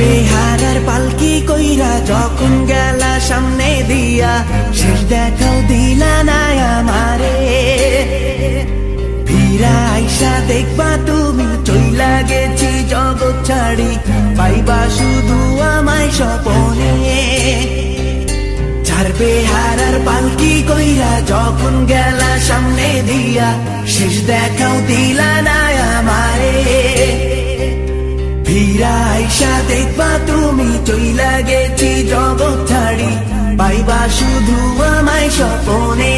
বেহারার পালকি কইরা যখন গেলা সামনে দিয়া, শেষ দেখাও দিলা না আমারে। ফিরা আইসা দেখবা তুমি চইলা গেছি জগৎ ছাড়ি, পাইবা শুধু আমায় স্বপনে। চার বেহারার পালকি কইরা যখন গেলা সামনে দিয়া, শেষ দেখাও দিলা না আমারে। ফিরা আইসা দেখবা তুমি চইলা গেছি জগৎ ছাড়ি, পাইবা শুধু আমায় স্বপনে।